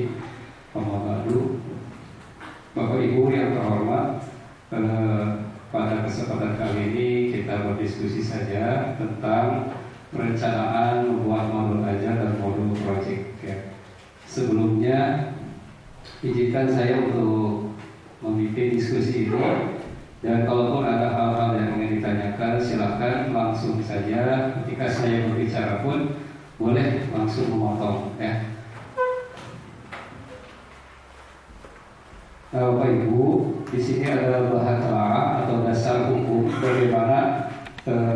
Masih Pembantu, Bapak Ibu yang terhormat, pada kesempatan kali ini kita berdiskusi saja tentang perencanaan membuat modul ajar dan modul project ya. Sebelumnya izinkan saya untuk memimpin diskusi ini, dan kalaupun ada hal-hal yang ingin ditanyakan silakan langsung saja. Ketika saya berbicara pun boleh langsung memotong ya. Bapak Ibu, di sini ada bahan telaah atau dasar hukum bagaimana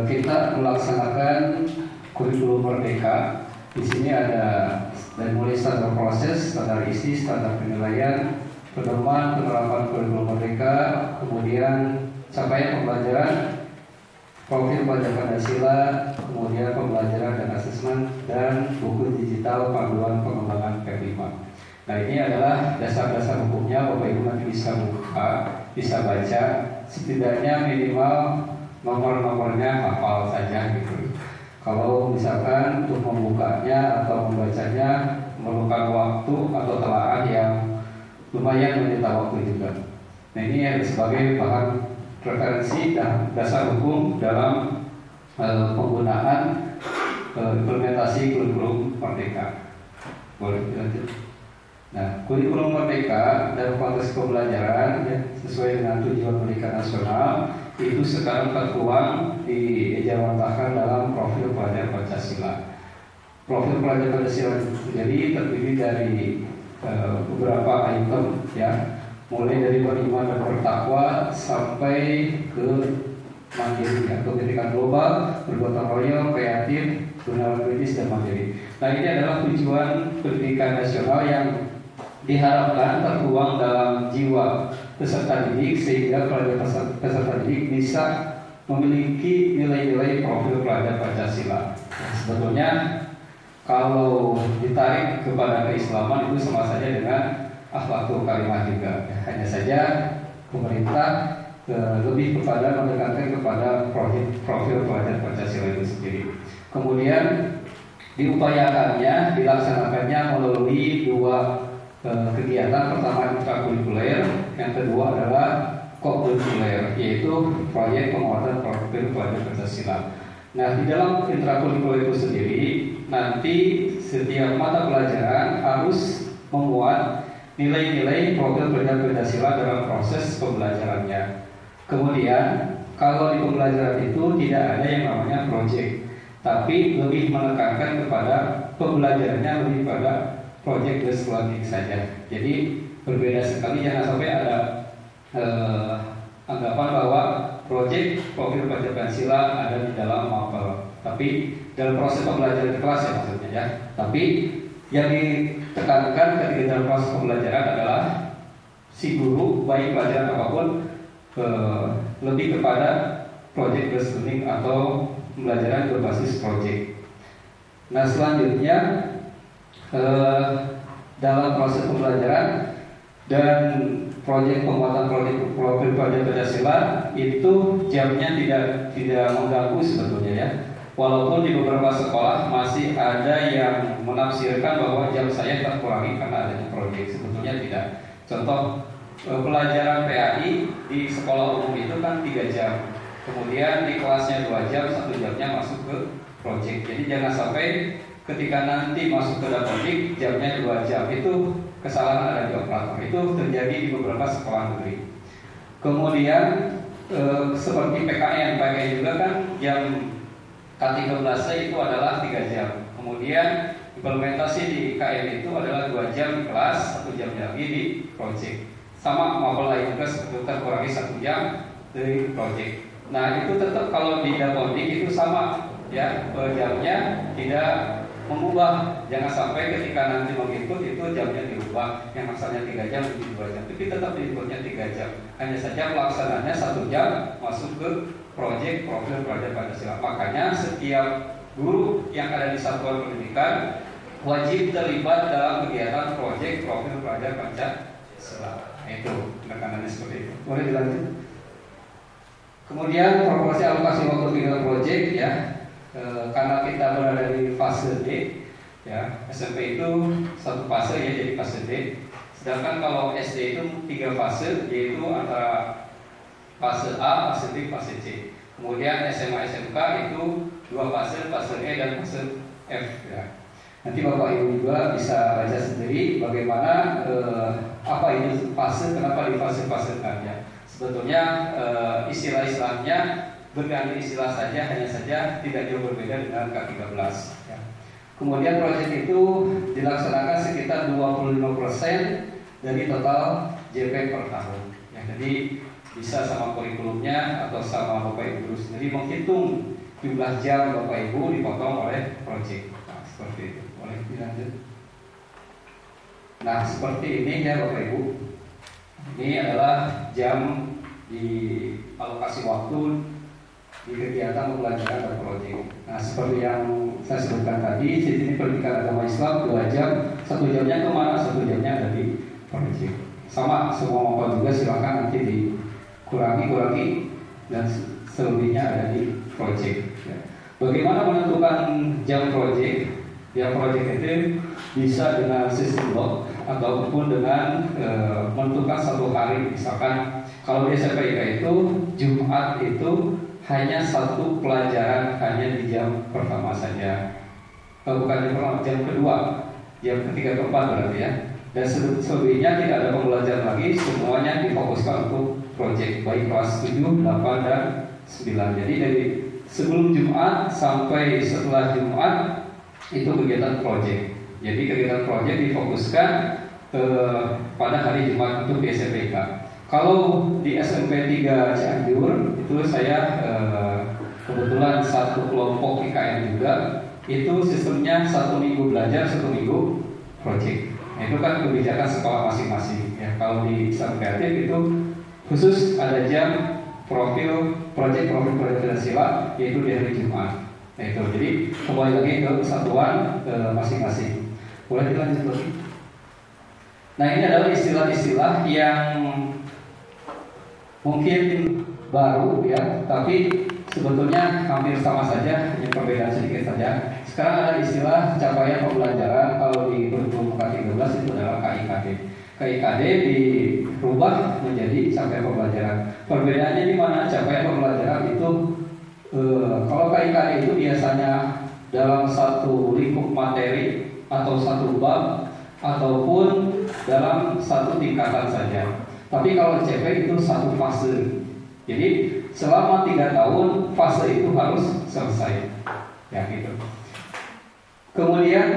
kita melaksanakan kurikulum merdeka. Di sini ada dari mulai standar proses, standar isi, standar penilaian, pedoman penerapan kurikulum merdeka, kemudian capaian pembelajaran, profil pelajar Pancasila, kemudian pembelajaran dan asesmen, dan buku digital panduan pengembangan P5. Nah, ini adalah dasar-dasar hukumnya. Bapak Ibu nanti bisa buka, bisa baca, setidaknya minimal nomor-nomornya hafal saja gitu. Kalau misalkan untuk membukanya atau membacanya memerlukan waktu atau telaah yang lumayan menyita waktu juga. Nah, ini sebagai bahan referensi dan dasar hukum dalam penggunaan implementasi kurikulum merdeka. Boleh dilanjut. Nah, kurikulum merdeka dalam konteks pembelajaran ya, sesuai dengan tujuan pendidikan nasional itu sekarang tertuang diejawantahkan dalam profil pelajar Pancasila. Profil pelajar Pancasila jadi terdiri dari beberapa item ya, mulai dari beriman dan bertakwa sampai ke mandiri ya, pendidikan global, bergotong royong, kreatif, gunawan kritis dan mandiri. Nah, ini adalah tujuan pendidikan nasional yang diharapkan tertuang dalam jiwa peserta didik sehingga pelajar peserta didik bisa memiliki nilai-nilai profil pelajar Pancasila. Nah, sebetulnya kalau ditarik kepada keislaman itu sama saja dengan akhlakul karimah juga. Hanya saja pemerintah lebih kepada mendekatkan kepada profil pelajar Pancasila itu sendiri. Kemudian diupayakannya, dilaksanakannya melalui dua kegiatan. Pertama intrakurikuler, yang kedua adalah kokurikuler, yaitu proyek penguatan profil pelajar Pancasila. Nah, di dalam intrakurikuler itu sendiri nanti setiap mata pelajaran harus memuat nilai-nilai profil pelajar Pancasila dalam proses pembelajarannya. Kemudian kalau di pembelajaran itu tidak ada yang namanya project, tapi lebih menekankan kepada pembelajarannya lebih pada project based learning saja. Jadi berbeda sekali, jangan sampai ada anggapan bahwa project profil pelajar Pancasila ada di dalam mapel, tapi dalam proses pembelajaran di kelas ya maksudnya ya. Tapi yang ditekankan ketika dalam proses pembelajaran adalah si guru baik pelajaran apapun lebih kepada project based learning atau pembelajaran berbasis project. Nah, selanjutnya dalam proses pembelajaran dan proyek penguatan profil pelajar Pancasila itu jamnya tidak mengganggu sebetulnya ya. Walaupun di beberapa sekolah masih ada yang menafsirkan bahwa jam saya terkurangi karena adanya proyek, sebetulnya tidak. Contoh pelajaran PAI di sekolah umum itu kan 3 jam. Kemudian di kelasnya 2 jam, 1 jamnya masuk ke proyek. Jadi jangan sampai ketika nanti masuk ke dapodik jamnya 2 jam, itu kesalahan ada di operator. Itu terjadi di beberapa sekolah negeri. Kemudian seperti PKN juga kan jam K13 itu adalah 3 jam. Kemudian implementasi di KM itu adalah 2 jam di kelas, 1 jam lagi di project. Sama mapel lain juga seperti terkurangi 1 jam dari project. Nah, itu tetap kalau di dapodik itu sama ya, jamnya tidak mengubah. Jangan sampai ketika nanti mengikut itu jamnya diubah, yang asalnya 3 jam menjadi 2 jam, tapi tetap diikutnya 3 jam. Hanya saja pelaksananya 1 jam masuk ke proyek profil pelajar Pancasila. Makanya setiap guru yang ada di satuan pendidikan wajib terlibat dalam kegiatan proyek profil pelajar Pancasila. Itu penekanannya seperti itu. Boleh dilanjut. Kemudian proporsi alokasi waktu tinggal proyek ya. Karena kita berada di fase D, Ya, SMP itu satu fase ya, jadi fase D. Sedangkan kalau SD itu 3 fase, yaitu antara fase A, fase B, fase C. Kemudian SMA SMK itu 2 fase, fase E dan fase F ya. Nanti Bapak Ibu juga bisa baca sendiri bagaimana apa itu fase, kenapa di fase-fasekan ya. Sebetulnya istilah-istilahnya berganti istilah saja, hanya saja tidak jauh berbeda dengan K13 ya. Kemudian proyek itu dilaksanakan sekitar 25% dari total JP per tahun ya. Jadi bisa sama kurikulumnya atau sama Bapak Ibu guru sendiri menghitung jumlah jam Bapak Ibu dipotong oleh proyek. Nah, seperti itu. Boleh dilanjut. Nah, seperti ini ya Bapak Ibu. Ini adalah jam di alokasi waktu di kegiatan pembelajaran dan proyek. Nah, seperti yang saya sebutkan tadi, di sini pendidikan agama Islam 2 jam, 1 jamnya kemana, 1 jamnya ada di proyek. Sama semua Bapak juga silakan nanti dikurangi dan selebihnya ada di proyek. Ya. Bagaimana menentukan jam proyek? Ya, proyek itu bisa dengan sistem blok ataupun dengan menentukan satu hari. Misalkan kalau di SPIK itu Jumat itu hanya 1 pelajaran, hanya di jam pertama saja. Bukan jam pertama, jam kedua, jam ketiga keempat berarti ya. Dan selebihnya tidak ada pembelajaran lagi, semuanya difokuskan untuk proyek baik kelas 7, 8 dan 9. Jadi dari sebelum Jumat sampai setelah Jumat itu kegiatan proyek. Jadi kegiatan proyek difokuskan pada hari Jumat untuk di SMPK. Kalau di SMP 3 Cianjur itu saya kebetulan satu kelompok IKN juga, itu sistemnya 1 minggu belajar, 1 minggu proyek. Nah, itu kan kebijakan sekolah masing-masing. Ya, kalau di Islam Kreatif itu khusus ada jam profil proyek Pancasila yaitu di hari Jumat. Nah, itu jadi kembali lagi ke kesatuan masing-masing. Boleh dilanjut lagi? Nah, ini adalah istilah-istilah yang mungkin baru ya, tapi sebetulnya hampir sama saja, hanya perbedaan sedikit saja. Sekarang ada istilah capaian pembelajaran. Kalau di kurikulum K13 itu adalah KIKD. KIKD dirubah menjadi capaian pembelajaran. Perbedaannya di mana? Capaian pembelajaran itu kalau KIKD itu biasanya dalam satu lingkup materi atau satu bab ataupun dalam satu tingkatan saja. Tapi kalau CP itu 1 fase. Jadi selama 3 tahun fase itu harus selesai. Ya gitu. Kemudian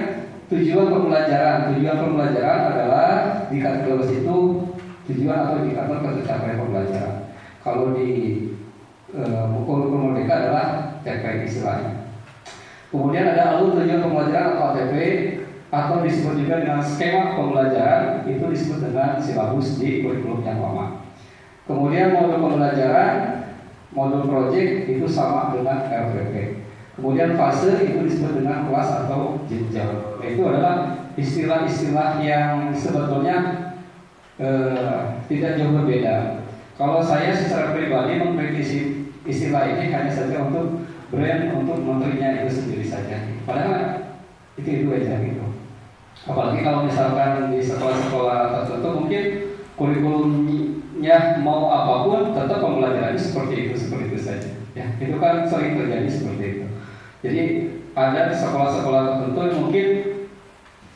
tujuan pembelajaran adalah di K13 itu tujuan atau indikator tercapaian pembelajaran. Kalau di kurikulum Merdeka adalah TP istilahnya. Kemudian ada alur tujuan pembelajaran atau ATP atau disebut juga dengan skema pembelajaran, itu disebut dengan silabus di kurikulum yang lama. Kemudian modul pembelajaran, modul proyek itu sama dengan RPP. Kemudian fase itu disebut dengan kelas atau jenjang. Itu adalah istilah-istilah yang sebetulnya tidak jauh berbeda. Kalau saya secara pribadi mengkritisi istilah ini hanya saja untuk brand, untuk menterinya itu sendiri saja. Padahal itu aja gitu. Apalagi kalau misalkan di sekolah-sekolah tertentu mungkin kurikulumnya mau apapun tetap pembelajarannya seperti itu saja. Ya, itu kan sering terjadi seperti itu. Jadi ada sekolah-sekolah tertentu yang mungkin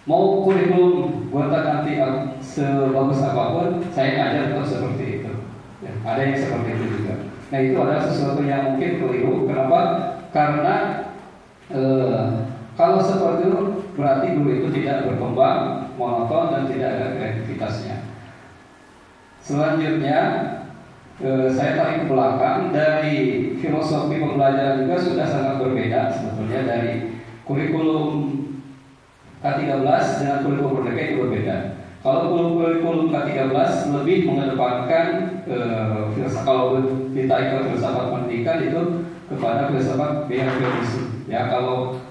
mau kurikulum buatan nanti sebagus apapun, saya ngajar tetap seperti itu. Ya, ada yang seperti itu juga. Nah, itu adalah sesuatu yang mungkin keliru. Kenapa? Karena kalau seperti itu berarti guru itu tidak berkembang, monoton dan tidak ada kreativitasnya. Selanjutnya saya tarik ke belakang, dari filosofi pembelajaran juga sudah sangat berbeda sebetulnya. Dari kurikulum K13 dengan kurikulum Merdeka itu berbeda. Kalau kurikulum K13 lebih mengedepankan kalau ditarik ke filsafat pendidikan itu kepada filsafat behaviorism. Ya, kalau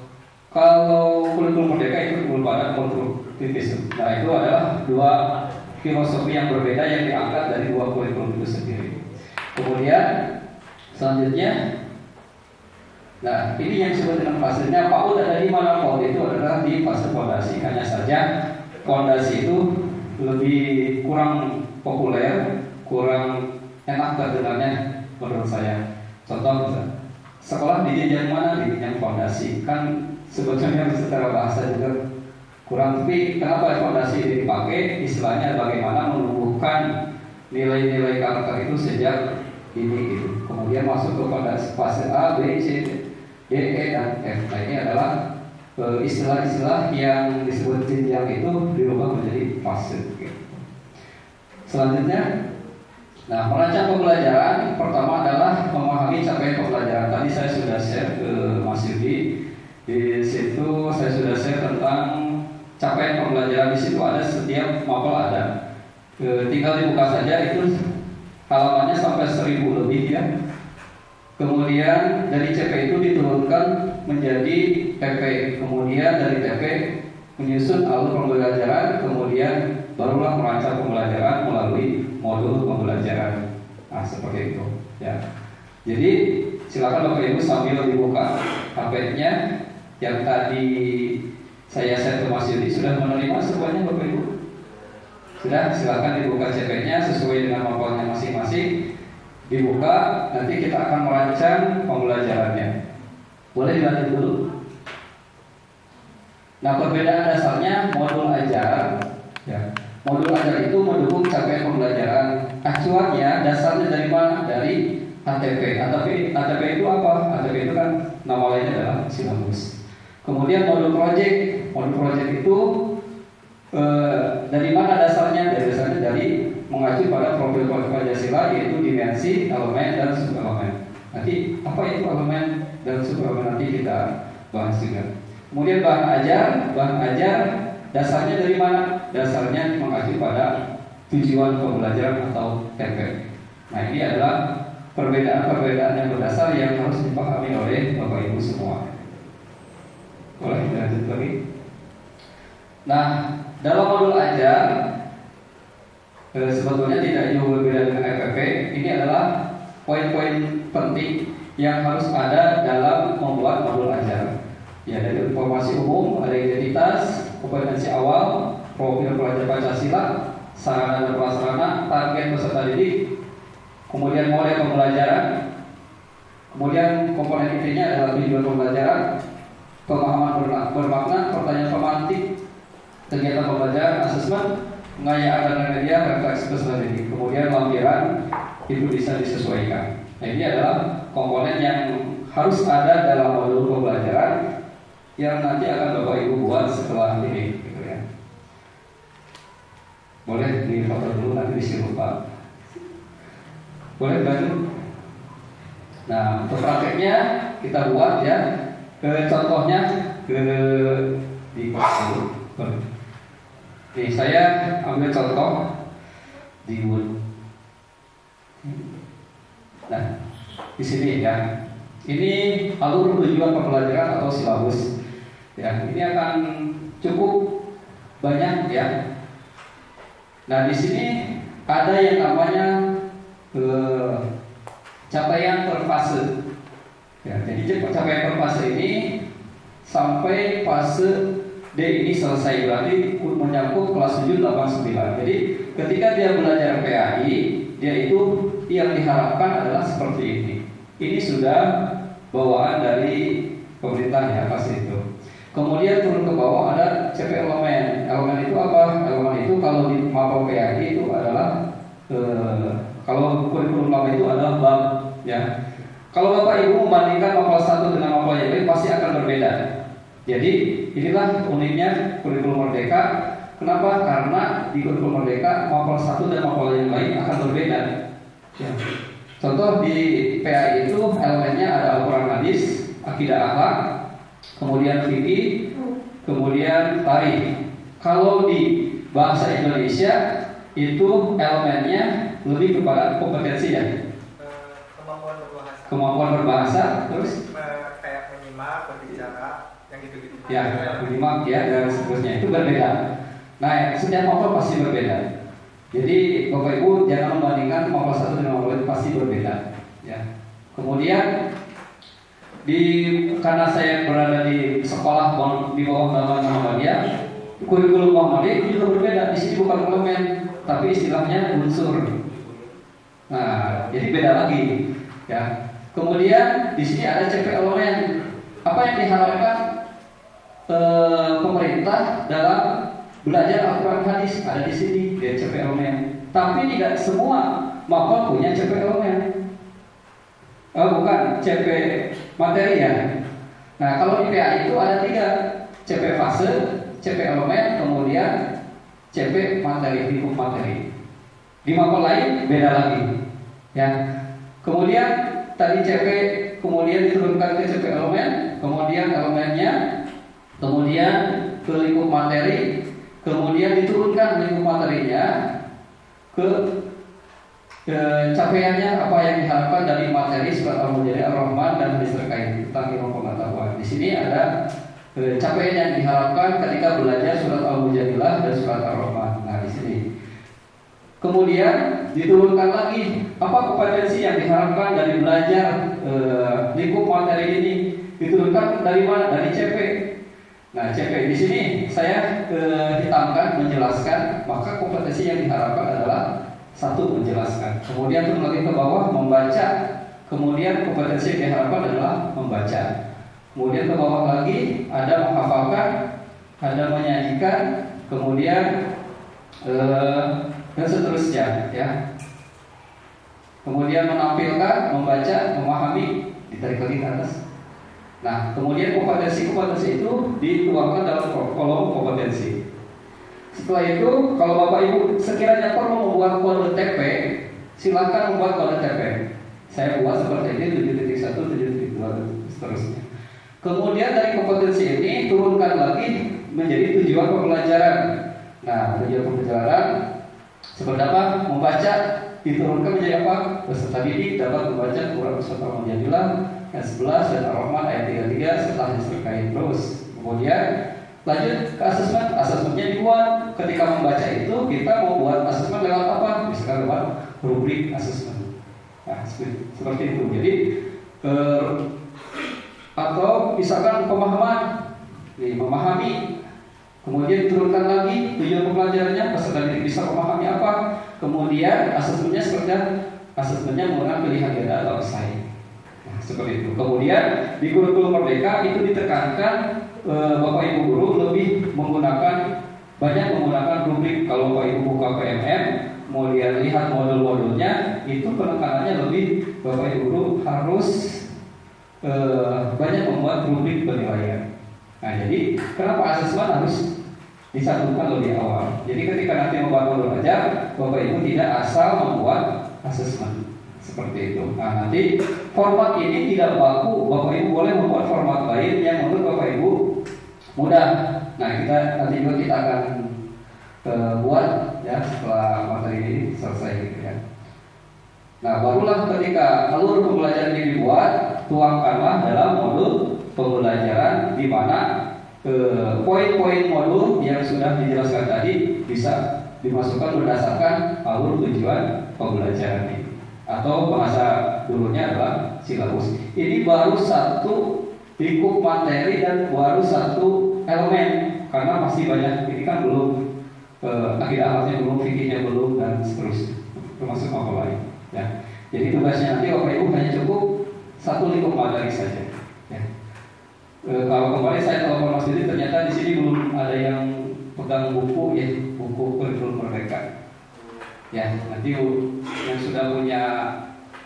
kurikulum Merdeka itu kepada konstruktivisme. Nah, itu adalah 2 filosofi yang berbeda yang diangkat dari 2 kurikulum itu sendiri. Kemudian selanjutnya Nah, ini yang disebut dengan fasenya. PAUD ada di mana? PAUD itu adalah di fase fondasi. Hanya saja fondasi itu lebih kurang populer, kurang enak terdengarnya menurut saya. Contoh, sekolah di jenjang mana? Di jenjang fondasi. Kan sebetulnya secara bahasa juga kurang. Tapi kenapa fondasi ini dipakai? Istilahnya bagaimana menumbuhkan nilai-nilai karakter itu sejak ini gitu. Kemudian masuk ke fase A, B, C, D, E, dan F. Nah, ini adalah istilah-istilah yang disebut jenjang itu dirubah menjadi fase gitu. Selanjutnya, nah, merancang pembelajaran pertama adalah memahami capaian pembelajaran. Tadi saya sudah share ke Mas Yudi. Di situ saya sudah share tentang capaian pembelajaran. Di situ ada setiap mapel ada. Tinggal dibuka saja, itu halamannya sampai 1000 lebih ya. Kemudian dari CP itu diturunkan menjadi TP. Kemudian dari TP menyusun alur pembelajaran. Kemudian barulah merancang pembelajaran melalui modul pembelajaran. Nah, seperti itu ya. Jadi silakan Bapak Ibu sambil dibuka HP-nya yang tadi saya share ke Mas Yudi. Sudah menerima semuanya Bapak Ibu? Sudah, silakan dibuka CP-nya sesuai dengan mapelnya masing-masing. Dibuka, nanti kita akan merancang pembelajarannya. Boleh dilanjut dulu. Nah, perbedaan dasarnya modul ajar ya. Modul ajar itu mendukung capaian pembelajaran. Acuannya dasarnya dari mana? Dari ATP. ATP itu apa? ATP itu kan nama lainnya adalah silabus. Kemudian modul project. Modul project itu dari mana dasarnya? Dasarnya dari mengacu pada profil Pancasila, yaitu dimensi, elemen, dan subelemen. Nanti apa itu elemen dan subelemen nanti kita bahas juga. Kemudian bahan ajar dasarnya dari mana? Dasarnya mengacu pada tujuan pembelajaran atau TP. Nah, ini adalah perbedaan-perbedaan yang berdasar yang harus dipahami oleh Bapak Ibu semua. Boleh dilanjut lagi? Nah, dalam modul ajar sebetulnya tidak jauh berbeda dengan FFP. Ini adalah poin-poin penting yang harus ada dalam membuat modul ajar. Ya, dari informasi umum, ada identitas, kompetensi awal, profil pelajar Pancasila, sarana dan prasarana, target peserta didik, kemudian model pembelajaran, kemudian komponen intinya adalah tujuan pembelajaran, pemahaman bermakna, pertanyaan pemantik, kegiatan pembelajaran, asesmen, pengayaan dan media, refleksi peserta didik, kemudian lampiran itu bisa disesuaikan. Nah, ini adalah komponen yang harus ada dalam modul pembelajaran yang nanti akan Bapak Ibu buat setelah ini, gitu ya. Boleh difoto dulu, nanti disitu Pak. Boleh bantu. Nah, untuk prakteknya kita buat ya. Contohnya di kelas dulu. Nih, saya ambil contoh di Wood. Nah, di sini ya. Ini alur tujuan pembelajaran atau silabus. Ya, ini akan cukup banyak ya. Nah, di sini ada yang namanya capaian per fase. Ya, jadi capaian per fase ini sampai fase D ini selesai, berarti menyangkut kelas 7, 8, 9. Jadi ketika dia belajar PAI, dia itu yang diharapkan adalah seperti ini. Ini sudah bawaan dari pemerintah ya, pasti itu. Kemudian turun ke bawah ada CP elemen. Elemen itu apa? Elemen itu kalau di mapel PAI itu adalah kalau kurikulum lama itu adalah bab ya. Kalau Bapak Ibu membandingkan mapel 1 dengan mapel yang lain pasti akan berbeda. Jadi inilah uniknya kurikulum Merdeka. Kenapa? Karena di kurikulum Merdeka mapel 1 dan mapel yang lain akan berbeda. Ya. Contoh di PAI itu elemennya ada Al-Quran hadis, akidah akhlak, kemudian fikih, kemudian tarikh. Kalau di bahasa Indonesia itu elemennya lebih kepada kompetensi ya. Kemampuan berbahasa, terus kayak menyimak, berbicara, yang gitu-gitu. Ya, menyimak ya dan seterusnya itu berbeda. Nah, setiap mapel pasti berbeda. Jadi Bapak Ibu jangan membandingkan mapel 1 dengan mapel lain, pasti berbeda. Ya. Kemudian karena saya berada di sekolah di bawah nama Muhammadiyah, kurikulum Muhammadiyah itu juga berbeda. Di sini bukan elemen, tapi istilahnya unsur. Nah, jadi beda lagi, ya. Kemudian di sini ada CP elemen. Apa yang diharapkan pemerintah dalam belajar Al-Quran hadis ada di sini, dia CP elemen. Tapi tidak semua mapel punya CP elemen. Bukan CP materi ya. Nah, kalau di PA itu ada 3, CP fase, CP elemen, kemudian CP materi, lingkup materi. Di mapel lain beda lagi, ya. Kemudian tadi CP kemudian diturunkan ke CP elemen, kemudian elemennya, kemudian ke lingkup materi, kemudian diturunkan lingkup materinya ke capaiannya apa yang diharapkan dari materi surat Al-Mujadilah, Ar-Rahman dan hadis terkait tentang ilmu pengetahuan. Di sini ada capaian yang diharapkan ketika belajar surat Al-Mujadilah dan surat Ar-Rahman. Nah, di sini. Kemudian diturunkan lagi apa kompetensi yang diharapkan dari belajar lingkup materi ini. Diturunkan dari mana? Dari CP. Nah, CP di sini saya hitamkan menjelaskan, maka kompetensi yang diharapkan adalah 1 menjelaskan, kemudian turun lagi ke bawah membaca, kemudian kompetensi yang diharapkan adalah membaca, kemudian ke bawah lagi ada menghafalkan, ada menyanyikan, kemudian dan seterusnya, ya. Kemudian menampilkan, membaca, memahami, ditarik lagi ke atas. Nah, kemudian kompetensi itu dituangkan dalam kolom kompetensi. Setelah itu, kalau Bapak Ibu sekiranya perlu membuat kode TP, silakan membuat kode TP. Saya buat seperti ini 7.1, 7.2, seterusnya. Kemudian dari kompetensi ini turunkan lagi menjadi tujuan pembelajaran. Nah, tujuan pembelajaran seperti apa? Membaca diturunkan menjadi apa? Peserta didik dapat membaca Quran surat Al-Mujadilah ayat 11 dan Ar-Rahman ayat 33 serta hadis terkait. Terus kemudian lanjut ke asesmen. Asesmennya dibuat. Ketika membaca itu kita mau buat asesmen lewat apa? Misalkan lewat rubrik asesmen. Nah, seperti itu. Jadi atau misalkan pemahaman, memahami. Kemudian diturunkan lagi tujuan pembelajarannya, peserta didik bisa memahami apa. Kemudian asesmennya seperti asesmennya menggunakan pilihan ganda atau esai. Nah, seperti itu. Kemudian di kurikulum Merdeka itu ditekankan Bapak Ibu guru lebih banyak menggunakan rubrik. Kalau Bapak Ibu buka PMM, mau lihat modul-modulnya, itu penekanannya lebih Bapak Ibu guru harus banyak membuat rubrik penilaian. Nah, jadi kenapa asesmen harus disatukan lebih awal? Jadi ketika nanti membuat modul ajar, Bapak Ibu tidak asal membuat asesmen seperti itu. Nah, nanti format ini tidak baku. Bapak Ibu boleh membuat format lain yang menurut Bapak Ibu mudah. Nah, nanti juga kita akan buat ya setelah materi ini selesai gitu ya. Nah, barulah ketika alur pembelajaran ini dibuat, tuangkanlah dalam modul pembelajaran di mana poin-poin modul yang sudah dijelaskan tadi bisa dimasukkan berdasarkan alur tujuan pembelajaran ini. Atau bahasa dulunya adalah silabus. Ini baru 1 lingkup materi dan baru 1 elemen, karena masih banyak. Ini kan belum akidah-akidahnya belum, fikihnya belum, dan seterusnya, termasuk apa lain ya. Jadi tugasnya nanti Bapak Ibu hanya cukup 1 lingkup materi saja ya. Kalau kemarin saya telepon Mas Didi, ternyata di sini belum ada yang pegang buku ya, buku kurikulum Merdeka ya. Nanti yang sudah punya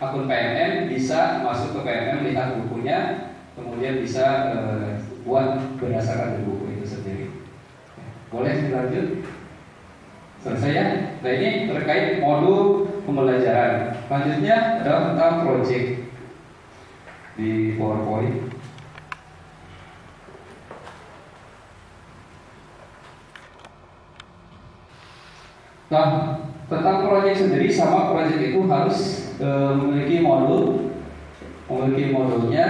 akun PMM bisa masuk ke PMM, lihat bukunya, kemudian bisa buat berdasarkan dari buku itu sendiri. Boleh dilanjut? Selesai ya? Nah, ini terkait modul pembelajaran. Selanjutnya adalah tentang project di PowerPoint. Nah, tentang proyek sendiri, sama proyek itu harus memiliki modul, memiliki modulnya,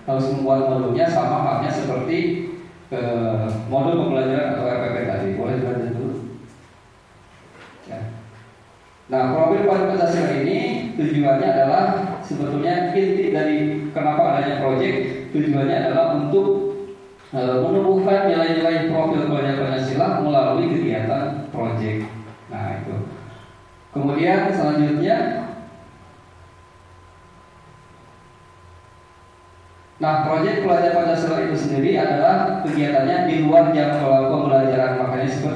harus membuat modulnya sama halnya seperti modul pembelajaran atau RPP tadi. Boleh dilanjut dulu. Ya. Nah, profil pada Pancasila ini tujuannya adalah sebetulnya inti dari kenapa adanya proyek, tujuannya adalah untuk menumbuhkan nilai-nilai profil pelajar Pancasila melalui kegiatan proyek. Nah itu. Kemudian selanjutnya, nah proyek pelajar Pancasila itu sendiri adalah kegiatannya di luar jam pembelajaran, makanya disebut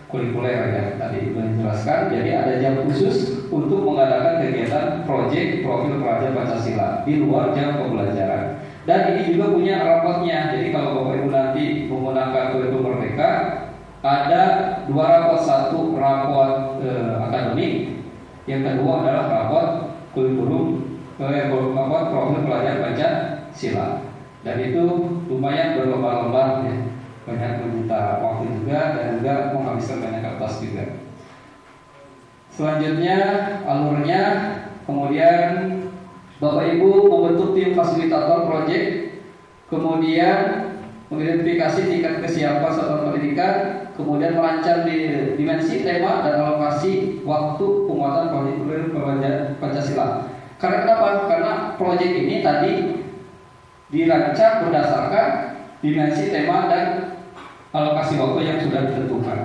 kurikuler ya tadi menjelaskan. Jadi ada jam khusus untuk mengadakan kegiatan proyek profil pelajar Pancasila di luar jam pembelajaran. Dan ini juga punya rapotnya. Jadi kalau Bapak Ibu nanti menggunakan kurikulum Merdeka, ada 2 rapot, satu rapot akademik, yang kedua adalah rapot kurikulum rapot profil pelajar Pancasila. Dan itu lumayan berlembar-lembar ya. Banyak meminta waktu juga dan juga menghabiskan banyak kertas juga. Selanjutnya alurnya, kemudian Bapak Ibu membentuk tim fasilitator proyek, kemudian mengidentifikasi tingkat kesiapan satuan pendidikan, kemudian merancang di dimensi, tema, dan alokasi waktu penguatan proyek pelajar Pancasila. Karena kenapa? Karena proyek ini tadi dirancang berdasarkan dimensi, tema, dan alokasi waktu yang sudah ditentukan.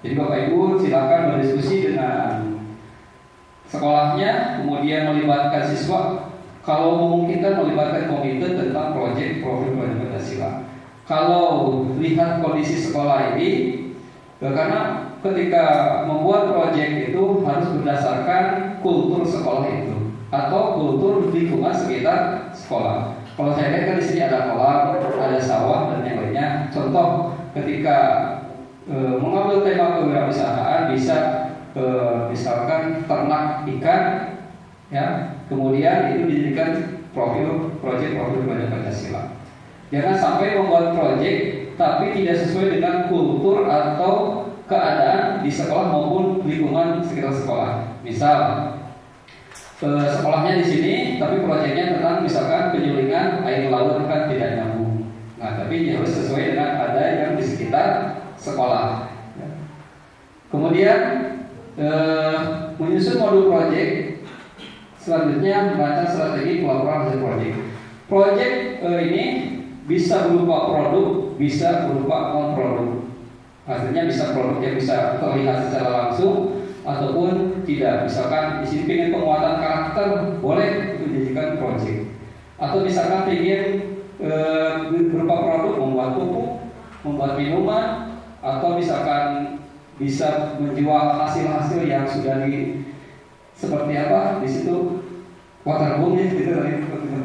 Jadi Bapak Ibu silakan berdiskusi dengan sekolahnya, kemudian melibatkan siswa. Kalau memungkinkan melibatkan komite tentang proyek profil pelajar Pancasila. Kalau lihat kondisi sekolah ini, karena ketika membuat proyek itu harus berdasarkan kultur sekolah itu atau kultur lingkungan sekitar sekolah. Kalau saya lihat kan di sini ada kolam, ada sawah dan yang lainnya. Contoh, ketika mengambil tema kewirausahaan bisa misalkan ternak ikan, ya, kemudian itu dijadikan proyek profil pelajar Pancasila. Jangan sampai membuat proyek tapi tidak sesuai dengan kultur atau keadaan di sekolah maupun lingkungan sekitar sekolah. Misal sekolahnya di sini, tapi proyeknya tentang misalkan penyulingan air laut, kan tidak nyambung. Nah, tapi harus sesuai dengan ada yang di sekitar sekolah. Kemudian menyusun modul proyek. Selanjutnya merancang strategi pelaporan hasil proyek. Proyek ini bisa berupa produk, bisa berupa non produk. Artinya bisa produk yang bisa terlihat secara langsung ataupun tidak. Misalkan di sini ingin penguatan karakter, boleh itu dijadikan proyek. Atau misalkan ingin berupa produk, membuat pupuk, membuat minuman, atau misalkan bisa menjual hasil-hasil yang sudah seperti apa di situ, waterboom ya, gitu tadi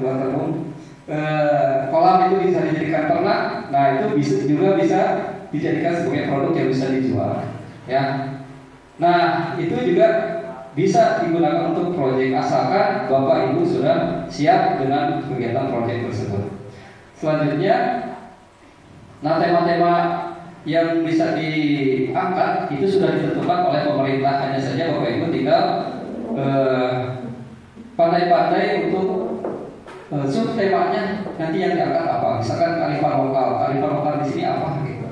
waterboom. Kolam itu bisa dijadikan ternak, nah itu juga bisa dijadikan sebagai produk yang bisa dijual, ya. Nah itu juga bisa digunakan untuk proyek asalkan Bapak Ibu sudah siap dengan kegiatan proyek tersebut. Selanjutnya, nah tema-tema yang bisa diangkat itu sudah ditentukan oleh pemerintah, hanya saja Bapak Ibu tinggal pandai-pandai untuk subtemanya nanti yang diangkat apa. Misalkan kearifan lokal di sini apa gitu.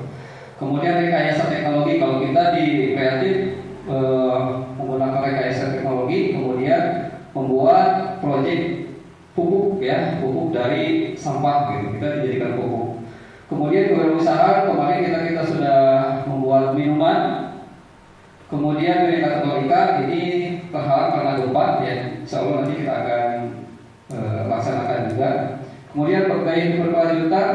Kemudian rekayasa teknologi, kalau kita di kreatif menggunakan rekayasa teknologi, kemudian membuat proyek pupuk ya, pupuk dari sampah gitu, kita dijadikan pupuk. Kemudian kewirausahaan, kemarin kita sudah membuat minuman. Kemudian Bhinneka Tunggal Ika ini terhalang karena gempa ya, insya Allah nanti kita akan laksanakan juga. Kemudian bergaya berkelanjutan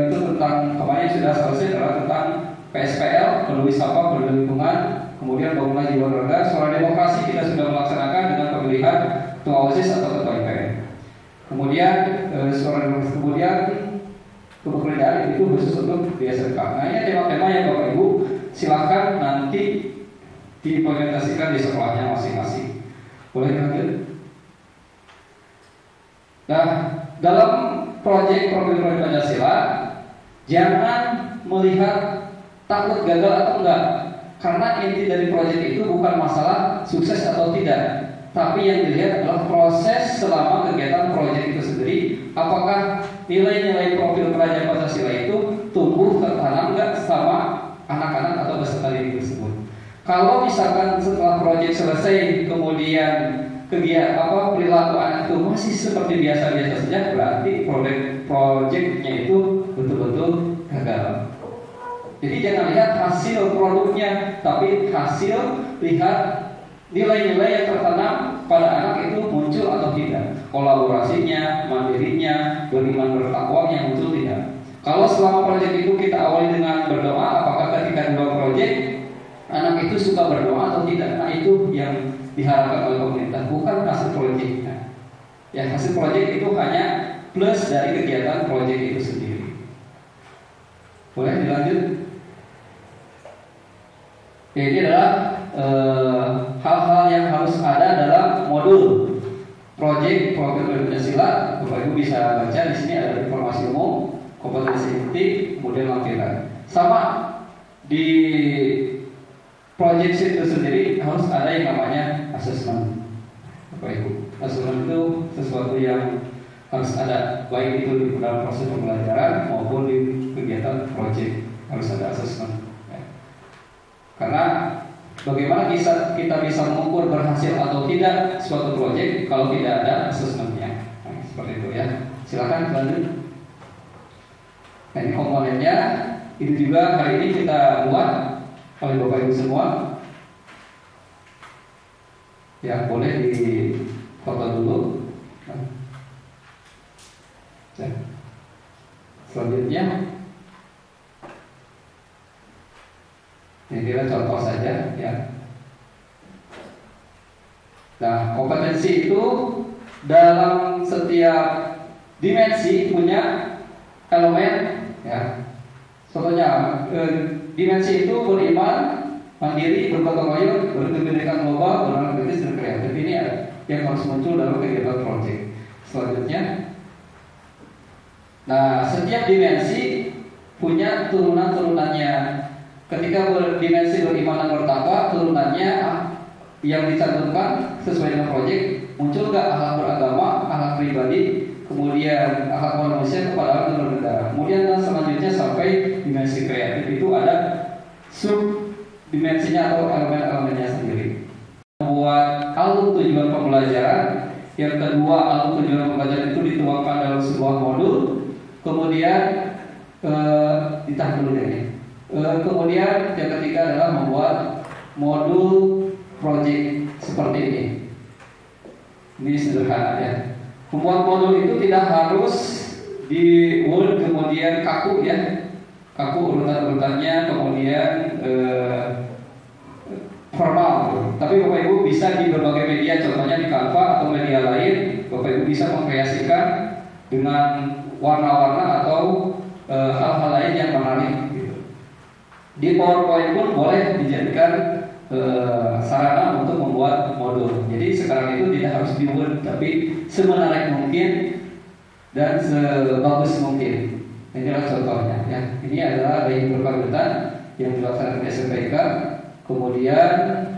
itu tentang kemarin sudah selesai adalah tentang PSPL, peduli sampah, peduli lingkungan. Kemudian bangunan jiwa warga, suara demokrasi kita sudah melaksanakan dengan pemilihan ketua OSIS atau ketua IPN. Kemudian suara demokrasi, kemudian kebudayaan itu khusus untuk di SMK. Nah ini tema-tema yang Bapak Ibu silakan nanti diimplementasikan di sekolahnya masing-masing. Boleh dilanjut? Nah, dalam proyek profil Pancasila jangan melihat takut gagal atau enggak, karena inti dari proyek itu bukan masalah sukses atau tidak, tapi yang dilihat adalah proses selama kegiatan proyek itu sendiri. Apakah nilai-nilai profil pelajar Pancasila itu tumbuh tertanam enggak sama anak-anak atau peserta didik tersebut. Kalau misalkan setelah proyek selesai kemudian perilaku anak itu masih seperti biasa-biasa saja, berarti proyeknya itu betul-betul gagal. Jadi jangan lihat hasil produknya, tapi lihat nilai-nilai yang tertanam pada anak itu muncul atau tidak, kolaborasinya, mandirinya, beriman bertakwanya muncul tidak. Kalau selama proyek itu kita awali dengan berdoa, apakah ketika dua proyek anak itu suka berdoa atau tidak? Nah, itu yang diharapkan oleh pemerintah, bukan hasil proyeknya. Ya, hasil proyek itu hanya plus dari kegiatan proyek itu sendiri. Boleh dilanjut? Ya, ini adalah hal-hal yang harus ada dalam modul proyek program Pancasila. Bapak Ibu bisa baca di sini ada informasi umum, kompetensi inti, kemudian lampiran. Sama di proyek itu sendiri harus ada yang namanya asesmen. Bapak Ibu, asesmen itu sesuatu yang harus ada, baik itu di dalam proses pembelajaran maupun di kegiatan proyek harus ada asesmen. Karena bagaimana kita bisa mengukur berhasil atau tidak suatu proyek kalau tidak ada asesmennya. Nah, seperti itu ya. Silakan lanjut. Nah, ini komponennya. Itu juga hari ini kita buat oleh Bapak Ibu semua. Ya, boleh di foto dulu. Ya. Selanjutnya, ini kira contoh saja ya. Nah, kompetensi itu dalam setiap dimensi punya elemen ya. Contohnya dimensi itu beriman, mandiri, bergotong royong, berkebinekaan global, beranak kritis dan kreatif. Ini yang harus muncul dalam kegiatan proyek. Selanjutnya, nah setiap dimensi punya turunan-turunannya. Ketika dimensi beriman dan bertakwa, turunannya yang dicantumkan sesuai dengan proyek, muncul nggak akhlak beragama, akhlak pribadi, kemudian akhlak manusia kepada Allah dan bernegara. Kemudian selanjutnya sampai dimensi kreatif itu ada sub dimensinya atau elemen-elemennya sendiri. Membuat alur tujuan pembelajaran, yang kedua alur tujuan pembelajaran itu dituangkan dalam sebuah modul, kemudian ditahan dulu deh. Kemudian yang ketiga adalah membuat modul proyek seperti ini. Ini sederhana ya. Membuat modul itu tidak harus di Word kemudian kaku ya, kaku urutan-urutannya kemudian formal. Tapi Bapak Ibu bisa di berbagai media, contohnya di Canva atau media lain, Bapak Ibu bisa mengkreasikan dengan warna-warna atau hal-hal lain yang menarik. Di PowerPoint pun boleh dijadikan sarana untuk membuat modul. Jadi sekarang itu tidak harus di Word, tapi semenarik mungkin dan sebagus mungkin. Ini adalah contohnya. Ya. Ini adalah bayi berkelanjutan yang dilaksanakan di SMPK. Kemudian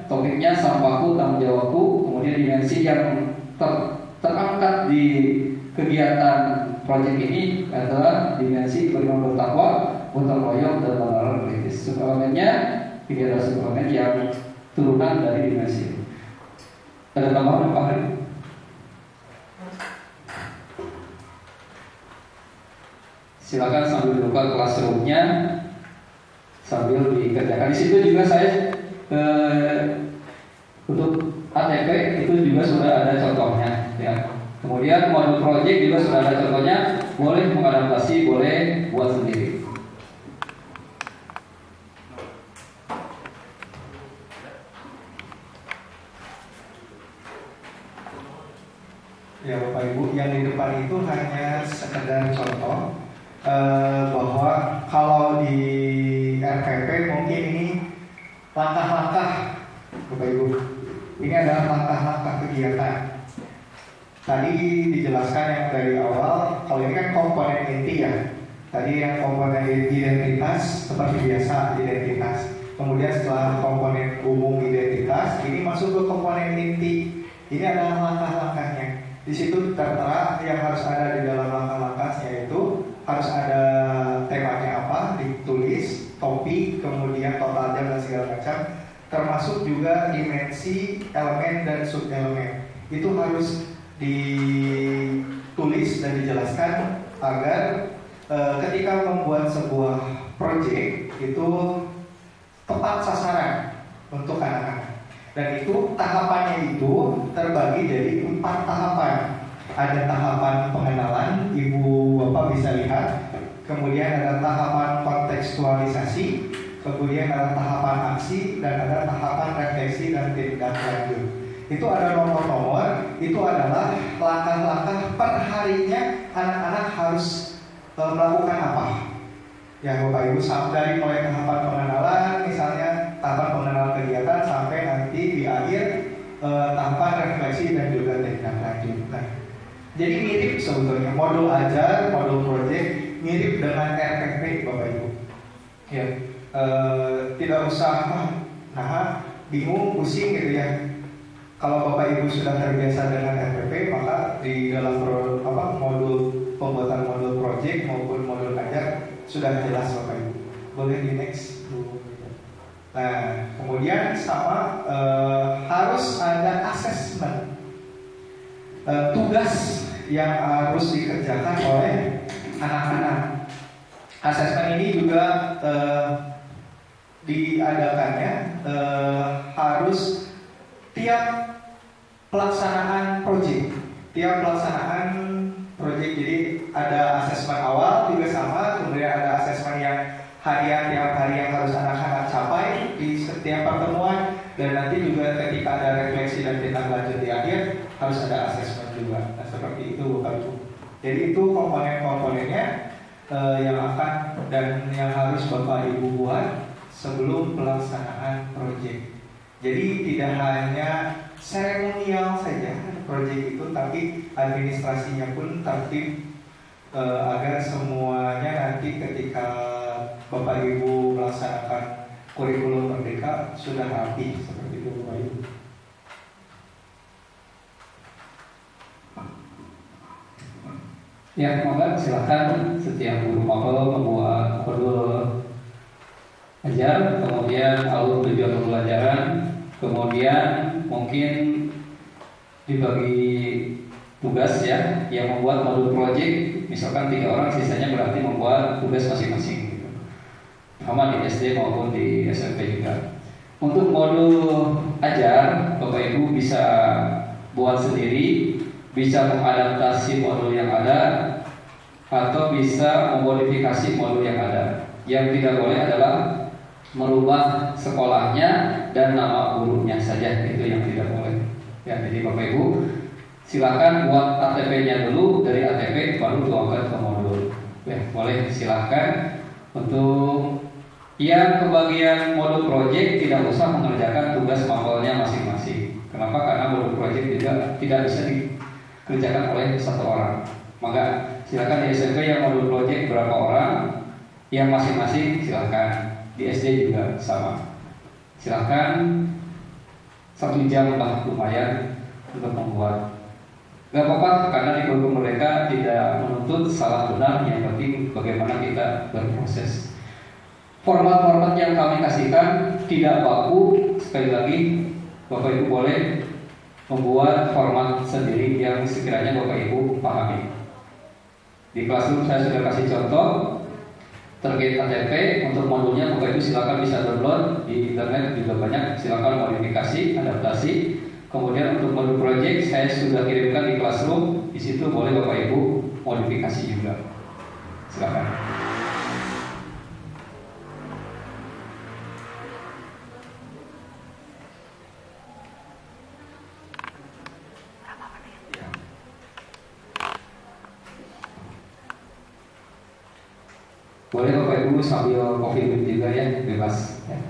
topiknya sampahku tanggung jawabku. Kemudian dimensi yang terangkat di kegiatan proyek ini adalah dimensi beriman bertakwa, gotong royong dan beranak kritis. Suplemennya ini adalah suplemen yang turunan dari dimensi. Ada tambahan Pak Hari? Silakan sambil dibuka classroom-nya sambil dikerjakan. Di situ juga saya untuk ATP itu juga sudah ada contohnya. Ya. Kemudian modul project juga sudah ada contohnya. Boleh mengadaptasi, boleh buat sendiri. Ya Bapak Ibu, yang di depan itu hanya sekedar contoh bahwa kalau di RPP mungkin ini langkah-langkah Bapak Ibu. Ini adalah langkah-langkah kegiatan. Tadi dijelaskan yang dari awal, kalau ini kan komponen inti ya. Tadi yang komponen identitas seperti biasa identitas. Kemudian setelah komponen umum identitas, ini masuk ke komponen inti. Ini adalah langkah-langkahnya. Di situ tertera yang harus ada di dalam langkah-langkahnya itu harus ada temanya apa, ditulis, topik, kemudian total jam dan segala macam. termasuk juga dimensi elemen dan subelemen. Itu harus ditulis dan dijelaskan agar ketika membuat sebuah project itu tepat sasaran untuk anak-anak. Dan itu tahapannya itu terbagi jadi 4 tahapan. Ada tahapan pengenalan, Ibu Bapak bisa lihat. Kemudian ada tahapan kontekstualisasi, kemudian ada tahapan aksi, dan ada tahapan refleksi dan tindak lanjut. Itu ada nomor-nomor, itu adalah langkah-langkah per harinya anak-anak harus melakukan apa. Ya Bapak Ibu, dari mulai tahapan pengenalan, misalnya tahapan pengenalan kegiatan sampai nanti di akhir tahapan refleksi dan juga tindak lanjut. Nah, jadi mirip sebetulnya modul ajar, modul project mirip dengan RPP Bapak Ibu. Ya, tidak usah bingung, pusing gitu ya. Kalau Bapak Ibu sudah terbiasa dengan RPP, maka di dalam modul pembuatan modul project maupun modul ajar sudah jelas Bapak Ibu. Boleh di next. Nah, kemudian sama harus ada assessment, tugas yang harus dikerjakan oleh anak-anak. Asesmen ini juga diadakannya harus tiap pelaksanaan project. Jadi ada asesmen awal juga sama, kemudian ada asesmen yang harian tiap hari yang harus anak-anak capai di setiap pertemuan, dan nanti juga ketika ada refleksi dan tindak lanjut di akhir harus ada asesmen juga. Nah, seperti itu Bapak Ibu. Jadi itu komponen-komponennya yang akan dan yang harus Bapak Ibu buat sebelum pelaksanaan proyek. Jadi tidak hanya seremonial saja proyek itu, tapi administrasinya pun tertib agar semuanya nanti ketika Bapak Ibu melaksanakan kurikulum Merdeka sudah rapi seperti itu Bapak Ibu. Ya, monggo silakan setiap guru mapel membuat modul ajar, kemudian alur tujuan pembelajaran, kemudian mungkin dibagi tugas ya, yang membuat modul project, misalkan 3 orang, sisanya berarti membuat tugas masing-masing gitu. Sama di SD maupun di SMP juga. Untuk modul ajar, Bapak Ibu bisa buat sendiri, bisa mengadaptasi modul yang ada, atau bisa memodifikasi modul yang ada. Yang tidak boleh adalah merubah sekolahnya dan nama gurunya saja, itu yang tidak boleh. Ya, jadi Bapak Ibu silakan buat ATP-nya dulu, dari ATP baru tuangkan ke modul. Ya, boleh silakan. Untuk yang kebagian modul project tidak usah mengerjakan tugas mapelnya masing-masing. Kenapa? Karena modul project juga tidak bisa dikerjakan oleh 1 orang. Maka silakan di SMP yang modul project berapa orang, yang masing-masing silakan. Di SD juga sama. Silakan 1 jam lah, lumayan untuk membuat. Gak apa-apa, karena di kurikulum mereka tidak menuntut salah benar, yang penting bagaimana kita berproses. Format-format yang kami kasihkan tidak baku. Sekali lagi, Bapak Ibu boleh membuat format sendiri yang sekiranya Bapak Ibu pahami. Di Classroom saya sudah kasih contoh terkait ATP. Untuk modulnya Bapak Ibu silakan bisa download di internet juga banyak, silakan modifikasi, adaptasi. Kemudian untuk modul project saya sudah kirimkan di Classroom, di situ boleh Bapak Ibu modifikasi juga. Silakan. Boleh Bapak Ibu sambil coffee break juga ya, bebas ya.